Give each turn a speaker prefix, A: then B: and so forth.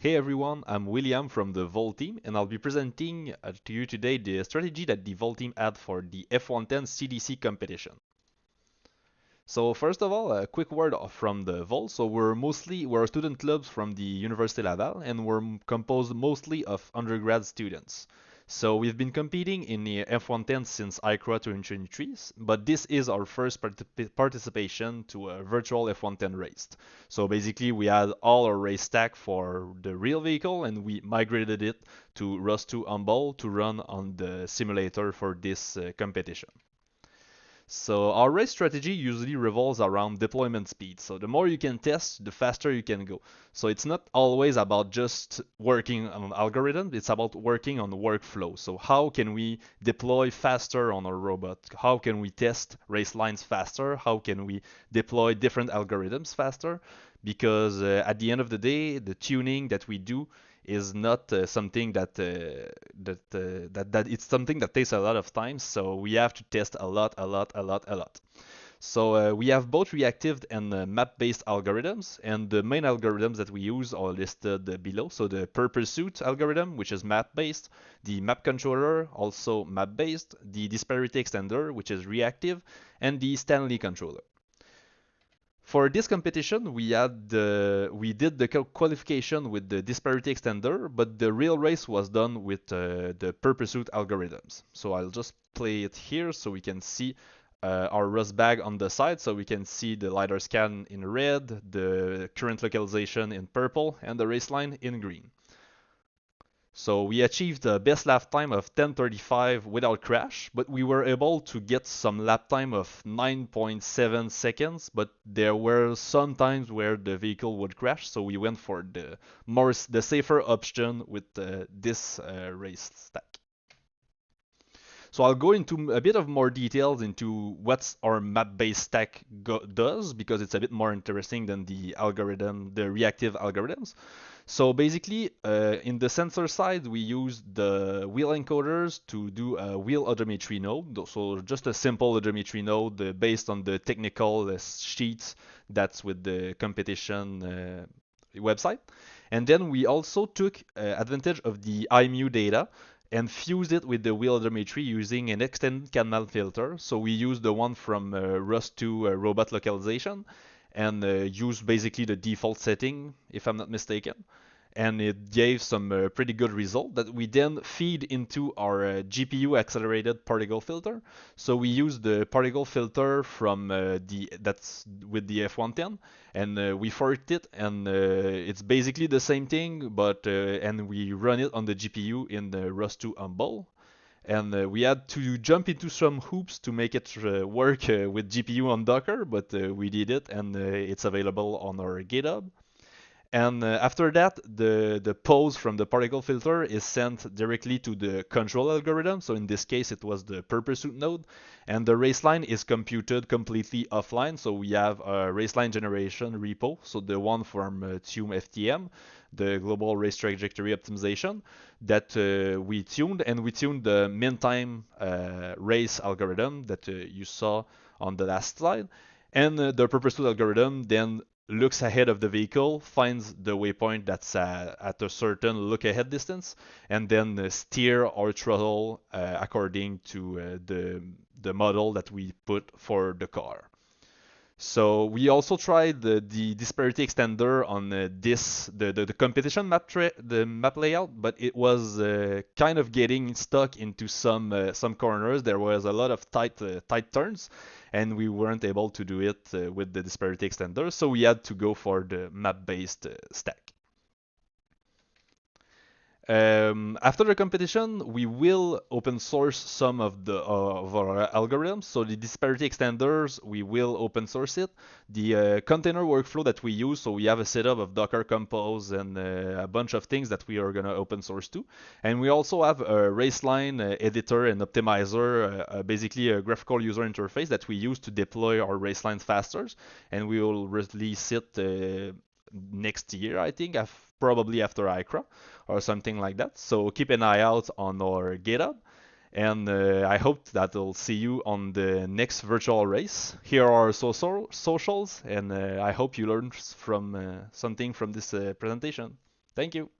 A: Hey everyone, I'm William from the VAUL team, and I'll be presenting to you today the strategy that the VAUL team had for the F1Tenth CDC competition. So first of all, a quick word from the VAUL. So we're student clubs from the Université Laval, and we're composed mostly of undergrad students. So we've been competing in the F1Tenth since ICRA 2023, but this is our first participation to a virtual F110 race. So basically, we had all our race stack for the real vehicle, and we migrated it to Rust2 Humble to run on the simulator for this competition. So our race strategy usually revolves around deployment speed. So the more you can test, the faster you can go. So it's not always about just working on algorithm, it's about working on workflow. So how can we deploy faster on our robot? How can we test race lines faster? How can we deploy different algorithms faster? Because at the end of the day, the tuning that we do is not something that it's something that takes a lot of time. So we have to test a lot. So we have both reactive and map-based algorithms, and the main algorithms that we use are listed below. So the per pursuit algorithm, which is map-based, the map controller, also map-based, the disparity extender, which is reactive, and the Stanley controller. For this competition, we did the qualification with the disparity extender, but the real race was done with the per pursuit algorithms. So I'll just play it here so we can see our rust bag on the side, so we can see the LiDAR scan in red, the current localization in purple, and the race line in green. So we achieved a best lap time of 10:35 without crash, but we were able to get some lap time of 9.7 seconds, but there were some times where the vehicle would crash, so we went for the safer option with this race stack. So I'll go into a bit of more details into what our map-based stack does, because it's a bit more interesting than the reactive algorithms. So basically, in the sensor side, we use the wheel encoders to do a wheel odometry node. So just a simple odometry node based on the technical sheets that's with the competition website. And then we also took advantage of the IMU data and fused it with the wheel odometry using an extended canal filter. So we used the one from Rust2 robot localization and used basically the default setting, if I'm not mistaken. And it gave some pretty good result that we then feed into our GPU accelerated particle filter. So we use the particle filter from that's with the F110, and we forked it, and it's basically the same thing, but and we run it on the GPU in the Rust2 Humble. And we had to jump into some hoops to make it work with GPU on Docker, but we did it, and it's available on our GitHub. And after that, the pose from the particle filter is sent directly to the control algorithm. So in this case, it was the per pursuit node. And the race line is computed completely offline. So we have a race line generation repo. So the one from Tune FTM, the global race trajectory optimization that we tuned. And we tuned the min time race algorithm that you saw on the last slide. And the per pursuit algorithm then looks ahead of the vehicle, finds the waypoint that's at a certain look ahead distance, and then steer or throttle according to the model that we put for the car. So we also tried the disparity extender on the competition the map layout, but it was kind of getting stuck into some corners. There was a lot of tight turns, and we weren't able to do it with the disparity extender. So we had to go for the map-based stack. After the competition, we will open source some of our algorithms. So the disparity extenders, we will open source it. The container workflow that we use, so we have a setup of Docker Compose and a bunch of things that we are gonna open source too. And we also have a raceline editor and optimizer, basically a graphical user interface that we use to deploy our racelines faster. And we will release it next year, I think, probably after ICRA or something like that. So keep an eye out on our GitHub. And I hope that I'll see you on the next virtual race. Here are our socials, and I hope you learned from something from this presentation. Thank you.